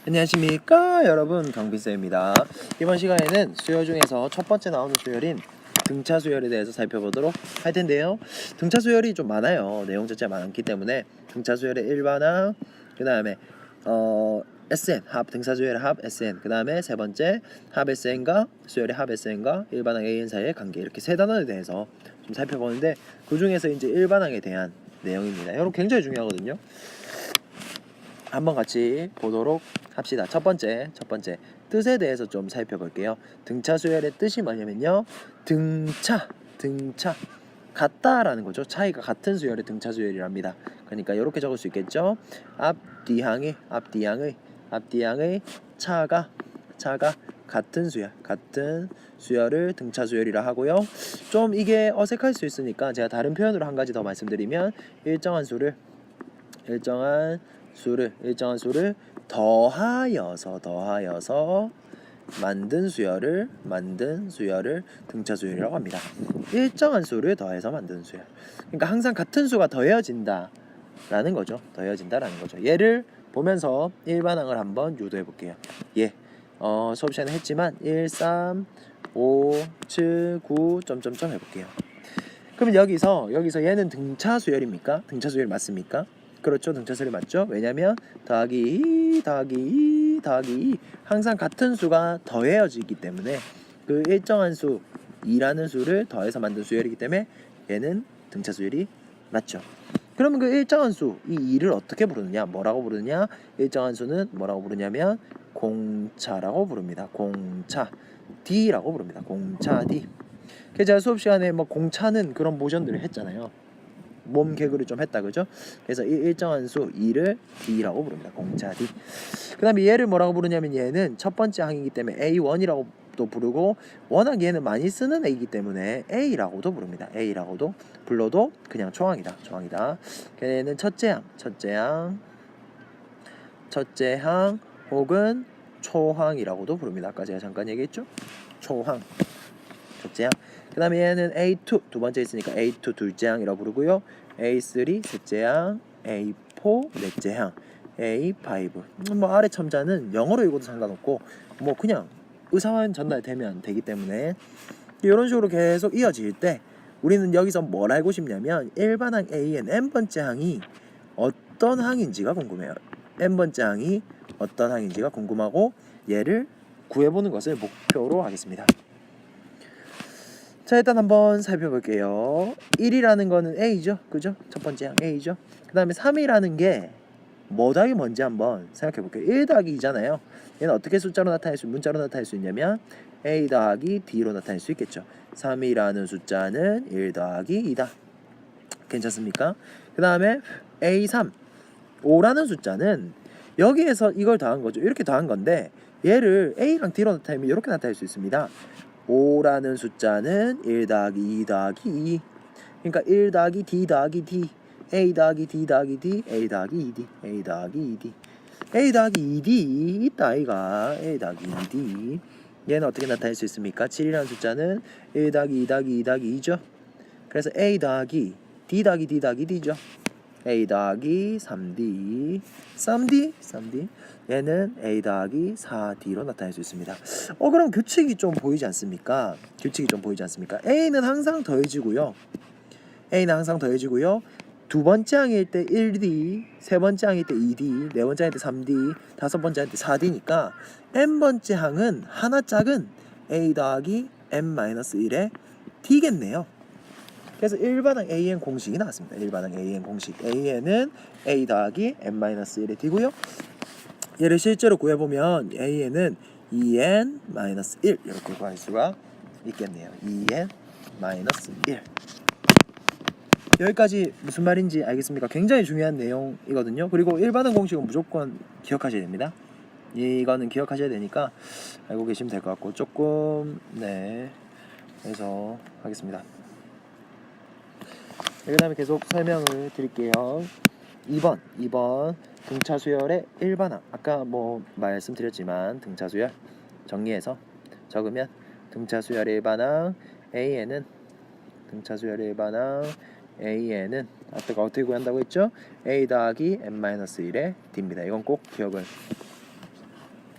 안녕하십니까 여러분, 강빈쌤입니다. 이번 시간에는 수열 중에서 첫 번째 나오는 수열인 등차 수열에 대해서 살펴보도록 할 텐데요. 등차 수열이 좀 많아요. 내용 자체가 많기 때문에 등차 수열의 일반항, 그 다음에 SN 합, 등차 수열의 합 SN, 그 다음에 세 번째 합 SN과 수열의 합 SN과 일반항 AN 사이의 관계, 이렇게 세 단원에 대해서 좀 살펴보는데, 그 중에서 이제 일반항에 대한 내용입니다. 여러분 굉장히 중요하거든요. 한번 같이 보도록 합시다. 첫 번째 뜻에 대해서 좀 살펴볼게요. 등차 수열의 뜻이 뭐냐면요, 등차 같다라는 거죠. 차이가 같은 수열의 등차 수열이랍니다. 그러니까 이렇게 적을 수 있겠죠. 앞뒤항의 차가 같은 수열을 등차 수열이라 하고요. 좀 이게 어색할 수 있으니까 제가 다른 표현으로 한 가지 더 말씀드리면, 일정한 수를 더하여서 만든 수열을 등차 수열이라고 합니다. 일정한 수를 더해서 만든 수열. 그러니까 항상 같은 수가 더해진다라는 거죠. 예를 보면서 일반항을 한번 유도해 볼게요. 수업 시간에 했지만 1, 3, 5, 7, 9 점점점 해볼게요. 그러면 여기서 얘는 등차 수열입니까? 등차 수열 맞습니까? 그렇죠. 등차 수열이 맞죠. 왜냐면 더하기 항상 같은 수가 더해지기 때문에, 그 일정한 수 2라는 수를 더해서 만든 수열이기 때문에 얘는 등차 수열이 맞죠. 그러면 그 일정한 수, 이 2를 어떻게 부르느냐, 뭐라고 부르느냐? 일정한 수는 뭐라고 부르냐면 공차라고 부릅니다. 공차 D라고 부릅니다. 공차 D. 제가 수업 시간에 공차는 그런 모션들을 했잖아요. 몸 개그를 좀 했다, 그죠? 그래서 이 일정한 수 2를 D라고 부릅니다. 공차 D. 그 다음에 얘를 뭐라고 부르냐면, 얘는 첫 번째 항이기 때문에 A1이라고 또 부르고, 워낙 얘는 많이 쓰는 A이기 때문에 A라고도 부릅니다. A라고도 불러도 그냥 초항이다. 걔는 첫째 항 혹은 초항이라고도 부릅니다. 아까 제가 잠깐 얘기했죠? 초항, 첫째 항. 그 다음에 얘는 A2, 두 번째 있으니까 A2 둘째 항이라고 부르고요. A3 셋째 항, A4 넷째 항, A5. 아래 첨자는 영어로 읽어도 상관없고 그냥 의사만 전달되면 되기 때문에, 이런 식으로 계속 이어질 때 우리는 여기서 뭘 알고 싶냐면, 일반항 A의 n번째 항이 어떤 항인지가 궁금해요. n번째 항이 어떤 항인지가 궁금하고, 얘를 구해보는 것을 목표로 하겠습니다. 자, 일단 한번 살펴볼게요. 1이라는 거는 A죠, 그죠? 첫 번째 항 A죠. 그 다음에 3이라는 게 뭐 더하기 뭔지 한번 생각해볼게요. 1 더하기 2잖아요. 얘는 어떻게 문자로 나타낼 수 있냐면 A 더하기 D로 나타낼 수 있겠죠. 3이라는 숫자는 1 더하기 2다. 괜찮습니까? 그 다음에 A3, 5라는 숫자는 여기에서 이걸 더한 거죠. 이렇게 더한 건데, 얘를 A랑 D로 나타내면 이렇게 나타낼 수 있습니다. 5라는 숫자는 1 더하기 2 더하기 2. 그러니까 1 더하기 D 더하기 D, A 더하기 D 더하기 D, A 더하기 2D, A 더하기 2D. A 더하기 2D 있다 아이가. A 더하기 2D. 얘는 어떻게 나타낼 수 있습니까? 7이라는 숫자는 1 더하기 2 더하기 2 더하기 2죠. 그래서 A 더하기 D 더하기 D 더하기 D죠. A 더하기 3D. 얘는 A 더하기 4D로 나타낼 수 있습니다. 그럼 규칙이 좀 보이지 않습니까? A는 항상 더해지고요. 두 번째 항일 때 1D, 세 번째 항일 때 2D, 네 번째 항일 때 3D, 다섯 번째 항일 때 4D니까 n번째 항은 하나 작은 A 더하기 n-1의 D겠네요. 그래서 일반항 AN 공식이 나왔습니다. AN은 A 더하기 n-1의 D고요. 얘를 실제로 구해보면 AN은 2n-1 이렇게 구할 수가 있겠네요. 2n-1. 여기까지 무슨 말인지 알겠습니까? 굉장히 중요한 내용이거든요. 그리고 일반항 공식은 무조건 기억하셔야 됩니다. 이거는 기억하셔야 되니까 알고 계시면 될 것 같고, 조금 해서 하겠습니다. 그 다음에 계속 설명을 드릴게요. 2번 등차 수열의 일반항. 아까 말씀드렸지만 등차 수열 정리해서 적으면, 등차 수열의 일반항 AN은 아까 어떻게 구한다고 했죠? A 더하기 n-1의 D입니다. 이건 꼭 기억을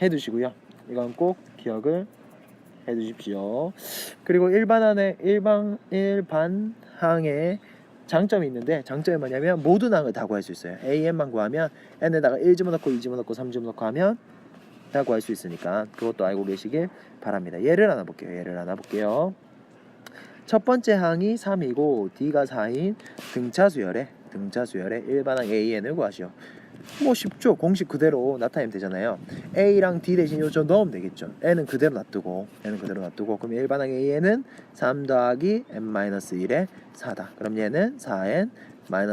해두시고요. 이건 꼭 기억을 해두십시오. 그리고 일반항의 장점이 있는데, 장점이 뭐냐면 모든 항을 다 구할 수 있어요. AN만 구하면 n에다가 1 집어넣고 2 집어넣고 3 집어넣고 하면 다 구할 수 있으니까 그것도 알고 계시길 바랍니다. 예를 하나 볼게요. 첫 번째 항이 3이고 D가 4인 등차수열의 일반항 AN을 구하시오. 뭐 쉽죠. 공식 그대로 나타내면 되잖아요. A랑 D 대신 요점 넣으면 되겠죠. N은 그대로 놔두고 그럼 일반항 AN은 3 더하기 n-1의 4다. 그럼 얘는 4n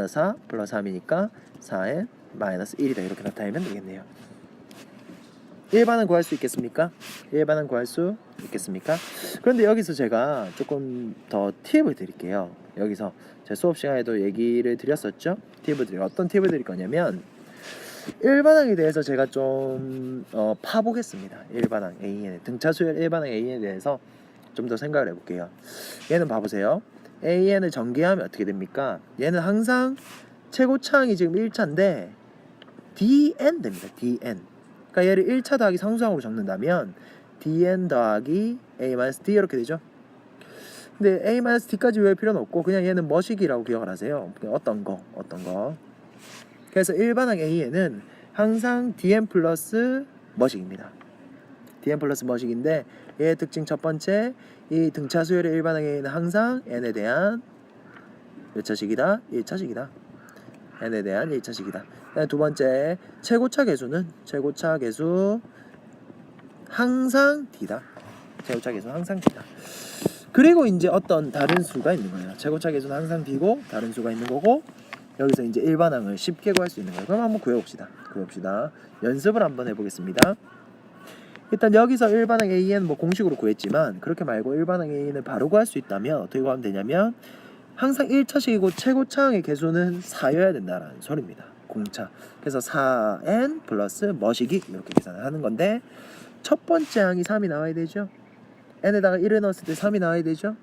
4 플러스 3이니까 4n 1이다. 이렇게 나타내면 되겠네요. 일반항 구할 수 있겠습니까? 그런데 여기서 제가 조금 더 팁을 드릴게요. 여기서 제 수업 시간에도 얘기를 드렸었죠. 어떤 팁을 드릴 거냐면, 일반항에 대해서 제가 좀 파보겠습니다. 일반항 AN, 등차수열 일반항 AN에 대해서 좀 더 생각을 해볼게요. 얘는 봐보세요. AN을 전개하면 어떻게 됩니까? 얘는 항상 최고차항이 지금 1차인데 DN 됩니다. DN. 그러니까 얘를 1차 더하기 상수항으로 적는다면 DN 더하기 A-D 이렇게 되죠. 근데 A-D까지 외울 필요는 없고 그냥 얘는 머시기라고 기억을 하세요. 어떤 거. 그래서 일반항 AN은 항상 DN 플러스 머식입니다. DN 플러스 머식인데 얘의 특징 첫 번째, 이 등차수열의 일반항 AN은 항상 n에 대한 몇 차식이다? 1차식이다. n에 대한 1차식이다. 두 번째, 최고차 계수 항상 D다. 그리고 이제 어떤 다른 수가 있는 거예요. 최고차 계수는 항상 D고 다른 수가 있는 거고, 여기서 이제 일반항을 쉽게 구할 수 있는 거예요. 그럼 한번 구해봅시다. 연습을 한번 해보겠습니다. 일단 여기서 일반항 AN 뭐 공식으로 구했지만, 그렇게 말고 일반항 AN을 바로 구할 수 있다면 어떻게 구하면 되냐면, 항상 1차식이고 최고차항의 개수는 4여야 된다라는 소리입니다. 공차. 그래서 4n 플러스 머시기 이렇게 계산을 하는 건데, 첫 번째 항이 3이 나와야 되죠. n에다가 1을 넣었을 때 3이 나와야 되죠.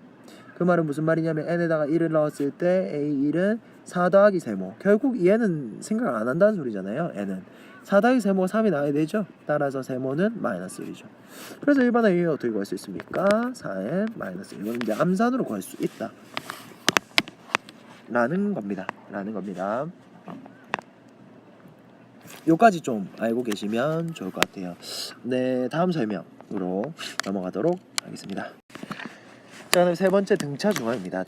그 말은 무슨 말이냐면 n에다가 1을 넣었을 때 A1은 4 더하기 세모. 결국 얘는 생각 안 한다는 소리잖아요. n은 4 더하기 세모 3이 나와야 되죠. 따라서 세모는 마이너스 1이죠. 그래서 일반항 A는 어떻게 구할 수 있습니까? 4n 마이너스 1. 이거는 이제 암산으로 구할 수 있다 라는 겁니다. 요까지 좀 알고 계시면 좋을 것 같아요. 네, 다음 설명으로 넘어가도록 하겠습니다. 자, 그럼 세 번째 등차중항입니다.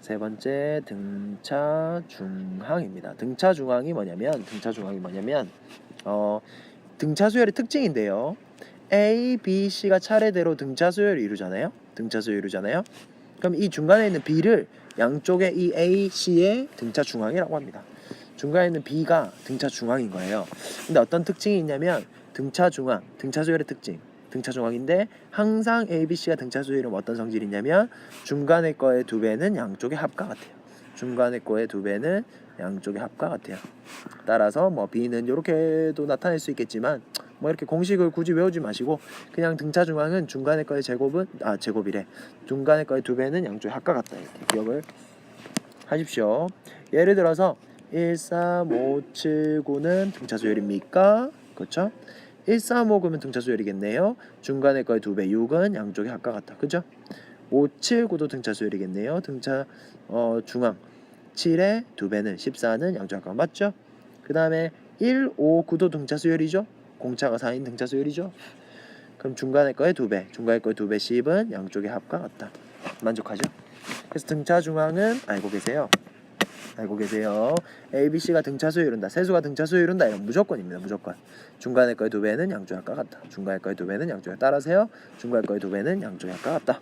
세 번째 등차중항입니다. 등차중항이 뭐냐면 등차수열의 특징인데요. A, B, C가 차례대로 등차수열을 이루잖아요. 그럼 이 중간에 있는 B를 양쪽에 이 A, C의 등차중항이라고 합니다. 중간에 있는 B가 등차중항인 거예요. 근데 어떤 특징이 있냐면, 등차수열의 특징, 등차중항인데 항상 A, B, C가 등차수열은 어떤 성질이 있냐면, 중간에 거의 2배는 양쪽의 합과 같아요. 따라서 뭐 B는 이렇게도 나타낼 수 있겠지만, 뭐 이렇게 공식을 굳이 외우지 마시고 그냥 등차중항은 중간에 거의 중간에 거의 2배는 양쪽의 합과 같다, 이렇게 기억을 하십시오. 예를 들어서 1, 3, 5, 7, 9는 등차수열입니까? 그렇죠? 1, 3, 5 그러면 등차수열이겠네요. 중간에 거의 2배 6은 양쪽의 합과 같다. 그죠? 5, 7, 9도 등차수열이겠네요. 중항 7의 2배는 14는 양쪽의 합과 맞죠? 그 다음에 1, 5, 9도 등차수열이죠. 공차가 4인 등차수열이죠. 그럼 중간에 거의 2배 10은 양쪽의 합과 같다. 만족하죠? 그래서 등차중항은 알고 계세요. A, B, C가 등차수를 이룬다, 세수가 등차수를 이룬다, 이건 무조건입니다. 무조건. 중간에 거의 2배는 양쪽의 합과 같다. 따라서요. 중간에 거의 2배는 양쪽의 합과 같다.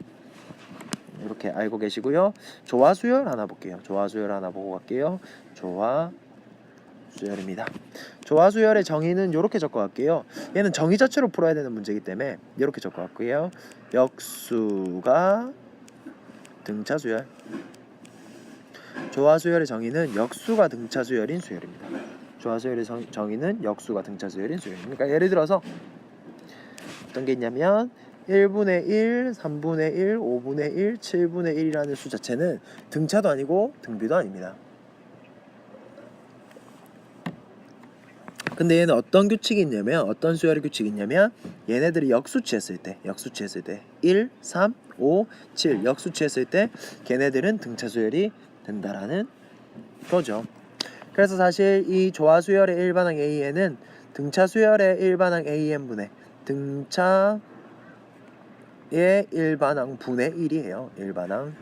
이렇게 알고 계시고요. 조화수열 하나 볼게요. 보고 갈게요. 조화수열입니다. 조화수열의 정의는 이렇게 적어갈게요. 얘는 정의 자체로 풀어야 되는 문제이기 때문에 이렇게 적어갈게요. 역수가 등차수열. 조화수열의 정의는 역수가 등차수열인 수열입니다. 정의는 역수가 등차수열인 수열입니다. 그러니까 예를 들어서 어떤 게 있냐면 1분의 1, 3분의 1, 5분의 1, 7분의 1이라는 수 자체는 등차도 아니고 등비도 아닙니다. 근데 얘는 어떤 규칙이 있냐면 어떤 수열의 규칙이 있냐면 얘네들이 역수치했을 때 1, 3, 5, 7 역수치했을 때 걔네들은 등차 수열이 된다라는 거죠. 그래서 사실 이 조화 수열의 일반항 AN은 등차 수열의 일반항 AN분의 등차의 일반항 분의 1이에요. 일반항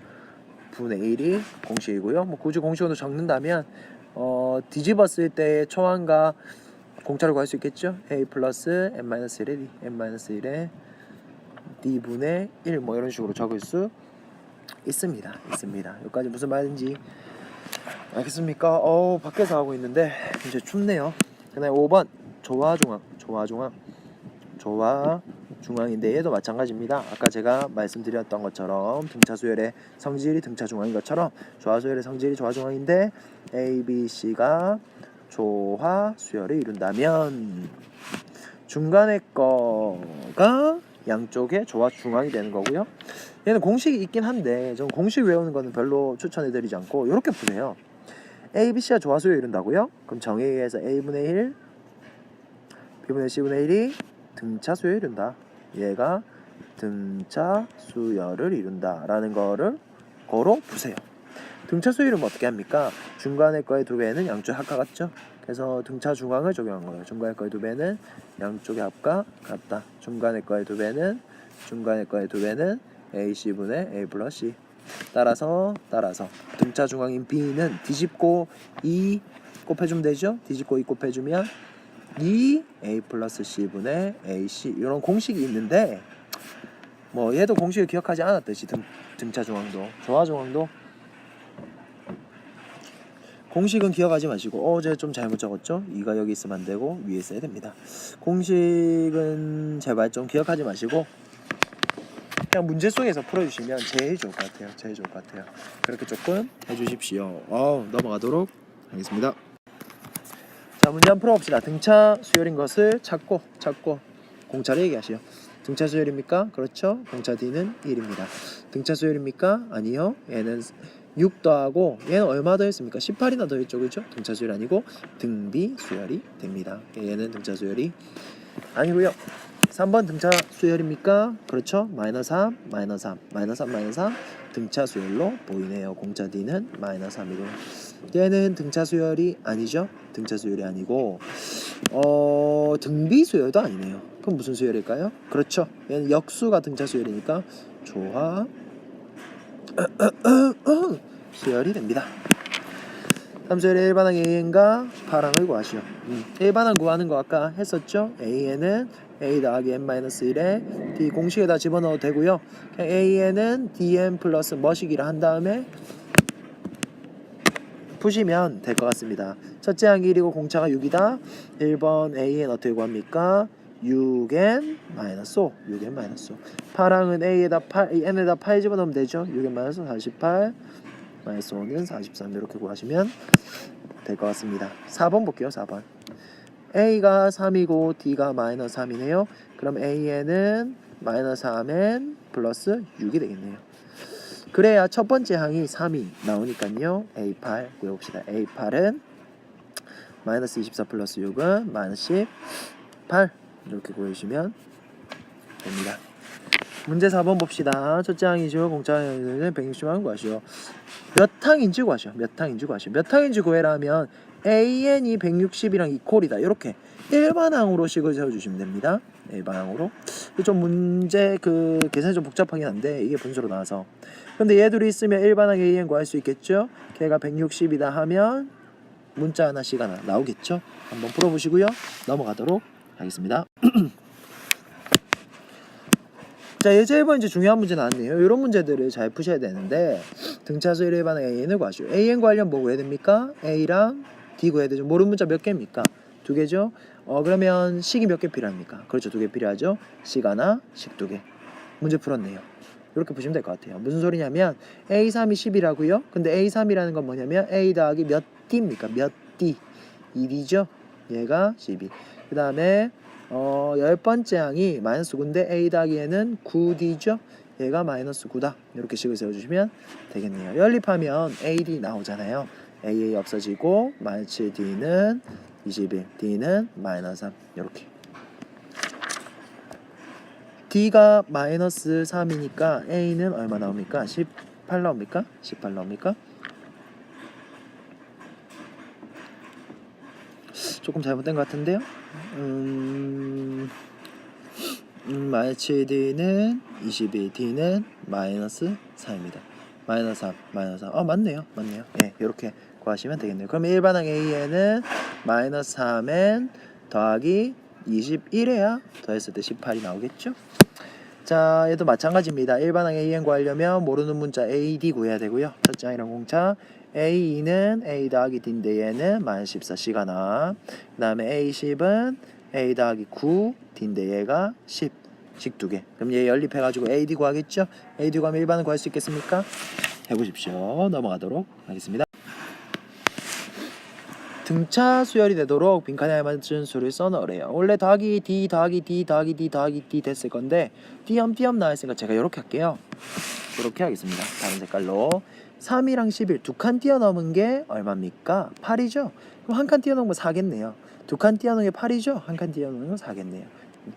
분의 1이 공식이고요. 뭐 굳이 공식으로 적는다면 뒤집었을 때의 초항과 공차를 구할 수 있겠죠. a 플러스 n-1의 n-1의 d분의 1 뭐 이런 식으로 적을 수 있습니다. 여기까지 무슨 말인지 알겠습니까? 밖에서 하고 있는데 이제 춥네요. 그다음에 5번 조화 중앙인데 얘도 마찬가지입니다. 아까 제가 말씀드렸던 것처럼 등차 수열의 성질이 등차 중앙인 것처럼 조화 수열의 성질이 조화 중앙인데 A, B, C가 조화 수열을 이룬다면 중간에 거가 양쪽에 조화 중앙이 되는 거고요. 얘는 공식이 있긴 한데 전 공식 외우는 거는 별로 추천해드리지 않고 이렇게 푸세요. A, B, C가 조화 수열을 이룬다고요? 그럼 정의에 의해서 A분의 1, B분의 C분의 1이 등차 수열을 이룬다. 얘가 등차 수열을 이룬다 라는 거를 거로 푸세요. 등차 수열은 어떻게 합니까? 중간에 거의 2배는 양쪽 합과 같죠? 그래서 등차 중앙을 적용한 거예요. 중간에 거의 2배는 양쪽의 합과 같다. 중간에 거의 2배는 AC분의 A 플러스 C. 따라서 등차 중앙인 B는 뒤집고 2 곱해주면 되죠? 뒤집고 2 곱해주면 2A 플러스 C분의 AC 이런 공식이 있는데 뭐 얘도 공식을 기억하지 않았듯이 등차 중앙도 조화 중앙도 공식은 기억하지 마시고 제가 좀 잘못 적었죠? 2가 여기 있으면 안 되고 위에 있어야 됩니다. 공식은 제발 좀 기억하지 마시고 그냥 문제 속에서 풀어주시면 제일 좋을 것 같아요. 그렇게 조금 해주십시오. 넘어가도록 하겠습니다. 자, 문제 한번 풀어봅시다. 등차 수열인 것을 찾고 공차를 얘기하시오. 등차 수열입니까? 그렇죠. 공차 D는 1입니다. 등차 수열입니까? 아니요. 얘는 6 더하고 얘는 얼마 더했습니까? 18이나 더했죠. 그렇죠? 등차 수열이 아니고 등비 수열이 됩니다. 얘는 등차 수열이 아니고요. 3번 등차 수열입니까? 그렇죠. 마이너스 3 등차 수열로 보이네요. 공차 D는 마이너스 3이고 얘는 등차 수열이 아니죠. 등차 수열이 아니고 등비 수열도 아니네요. 그럼 무슨 수열일까요? 그렇죠. 얘는 역수가 등차 수열이니까 조화 수열이 됩니다. 함수열의 일반항 AN과 파랑을 구하시오. 일반항 구하는 거 아까 했었죠. AN은 A 더하기 n-1에 D 공식에다 집어넣어도 되고요. 그냥 AN은 dn 플러스 머시기를 한 다음에 푸시면 될 것 같습니다. 첫째 항이 1이고 공차가 6이다. 1번 AN 어떻게 구합니까? 6n 마이너스 5. 파랑은 A에다 8, N에다 8 집어넣으면 되죠. 6n 마이너스 48 마이너스 5는 43 이렇게 구하시면 될 것 같습니다. 4번 볼게요. 4번 A가 3이고 D가 마이너스 3이네요. 그럼 AN은 마이너스 3n 플러스 6이 되겠네요. 그래야 첫 번째 항이 3이 나오니까요. A8 구해봅시다. A8은 마이너스 24 플러스 6은 마이너스 18 이렇게 구해주시면 됩니다. 문제 4번 봅시다. 첫째 항이죠. 공차 항은 160만 구하시오. 몇 항인지 구하시오. 몇 항인지 구해라면 AN이 160이랑 이퀄이다. 이렇게 일반항으로 식을 세워주시면 됩니다. 일반항으로. 좀 문제 계산이 좀 복잡하긴 한데 이게 분수로 나와서. 근데 얘들이 있으면 일반항 AN 구할 수 있겠죠. 걔가 160이다 하면 문자 하나씩 하나 나오겠죠. 한번 풀어보시고요. 넘어가도록 하겠습니다. 자, 예제 1번 이제 중요한 문제 나왔네요. 이런 문제들을 잘 푸셔야 되는데 등차수열 일반항 AN을 구하시오. AN 구하려면 뭐 구해야 됩니까? A랑 D 구해야 되죠. 모르는 문자 몇 개입니까? 2개죠. 그러면 식이 몇 개 필요합니까? 그렇죠. 2개 필요하죠. 식 하나, 식 2개. 문제 풀었네요. 이렇게 보시면 될 것 같아요. 무슨 소리냐면 A3이 10이라고요. 근데 A3이라는 건 뭐냐면 A 더하기 몇 D입니까? 몇 D? 1이죠. 얘가 12. 그 다음에 10번째 항이 마이너스 9인데 A 더하기에는 9D죠. 얘가 마이너스 9다. 이렇게 식을 세워주시면 되겠네요. 연립하면 AD 나오잖아요. AA 없어지고 마이너스 7D는 21, D는 마이너스 3 이렇게. D가 마이너스 3이니까 A는 얼마 나옵니까? 18 나옵니까? 18 나옵니까? 조금 잘못된 것 같은데요? 마이너스 7D는 21, D는 마이너스 4입니다. 마이너스 3, 마이너스 3. 맞네요. 예, 이렇게 구하시면 되겠네요. 그럼 일반항 A에는 마이너스 3n 더하기 21에야 더했을 때 18이 나오겠죠? 자, 얘도 마찬가지입니다. 일반항 AN 구하려면 모르는 문자 AD 구해야 되고요. 첫째 항이랑 공차 A2는 A 더하기 D인데 얘는 마이너스 14C가 나. 그 다음에 A10은 A 더하기 9 D인데 얘가 10. 식 2개. 그럼 얘 연립해가지고 AD 구하겠죠? AD 구하면 일반을 구할 수 있겠습니까? 해보십시오. 넘어가도록 하겠습니다. 등차 수열이 되도록 빈칸에 알맞은 수를 써넣으래요. 원래 더하기 D 더하기 D 더하기 D 더하기 D 됐을 건데 띄엄띄엄 나와있으니까 제가 이렇게 할게요. 이렇게 하겠습니다. 다른 색깔로 3이랑 11 두 칸 띄어넣은 게 얼마입니까? 8이죠? 그럼 한 칸 띄어넣은 거 4겠네요. 두 칸 띄어넣은 게 8이죠? 한 칸 띄어넣은 건 4겠네요.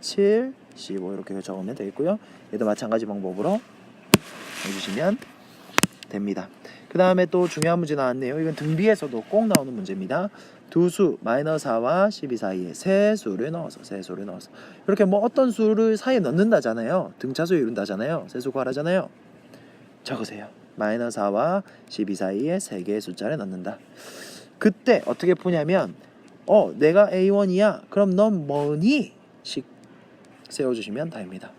7, 15 이렇게 적으면 되겠고요. 얘도 마찬가지 방법으로 해주시면 됩니다. 그 다음에 또 중요한 문제 나왔네요. 이건 등비에서도 꼭 나오는 문제입니다. 두 수 마이너스 4와 12 사이에 세 수를 넣어서 이렇게 뭐 어떤 수를 사이에 넣는다잖아요. 등차수 이룬다잖아요. 세수 구하라잖아요. 적으세요. 마이너스 4와 12 사이에 세 개의 숫자를 넣는다. 그때 어떻게 푸냐면 내가 A1이야. 그럼 넌 뭐니? 식 세워주시면 됩니다.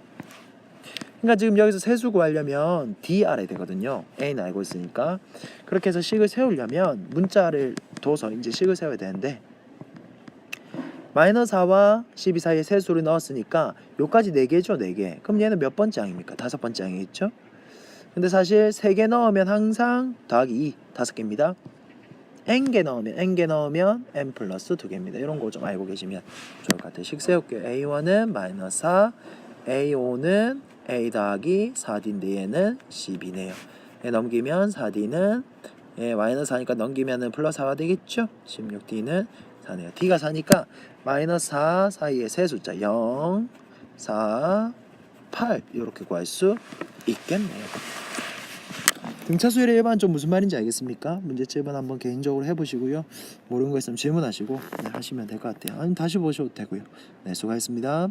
그러니까 지금 여기서 세수 구하려면 D 알아야 되거든요. A는 알고 있으니까. 그렇게 해서 식을 세우려면 문자를 둬서 이제 식을 세워야 되는데 마이너스 4와 12 사이에 세수를 넣었으니까 요까지 4개죠. 4개. 그럼 얘는 몇 번째 항입니까? 5번째 항이겠죠? 근데 사실 3개 넣으면 항상 더하기 2 5개입니다. n개 넣으면 n 플러스 2개입니다. 이런 거 좀 알고 계시면 좋을 것 같아요. 식 세울게요. A1은 마이너스 4, A5는 A 더하기 4D인데 얘는 12네요. 얘 넘기면 4D는 마이너스 4니까 넘기면은 플러스 4가 되겠죠? 16D는 4네요. D가 4니까 마이너스 4 사이에 세 숫자 0, 4, 8 이렇게 구할 수 있겠네요. 등차수열의 일반은 좀 무슨 말인지 알겠습니까? 문제집은 한번 개인적으로 해보시고요. 모르는 거 있으면 질문하시고 하시면 될 것 같아요. 아니면 다시 보셔도 되고요. 네, 수고하셨습니다.